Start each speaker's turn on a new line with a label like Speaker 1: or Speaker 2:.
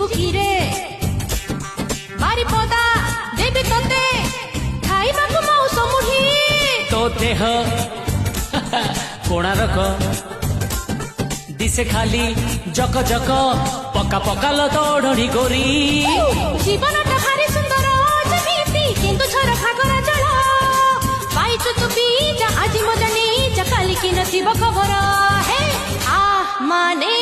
Speaker 1: କିରେ ବାରିପଦା ଦେବି ତତେ ଖାଇବାକୁ ମାଉସ ମୁଢି
Speaker 2: तो देह कोणारक दिसे खाली जक जक पका पका लतोड़ी गोरी
Speaker 1: জীবনটা ভারি সুন্দর যেমিতি কিন্তু ঝড় ঘাগরা জল পাইଛୁ তু বীজ আজি মজা নেই যা কালি কি নথিব খবর হে আহ মানে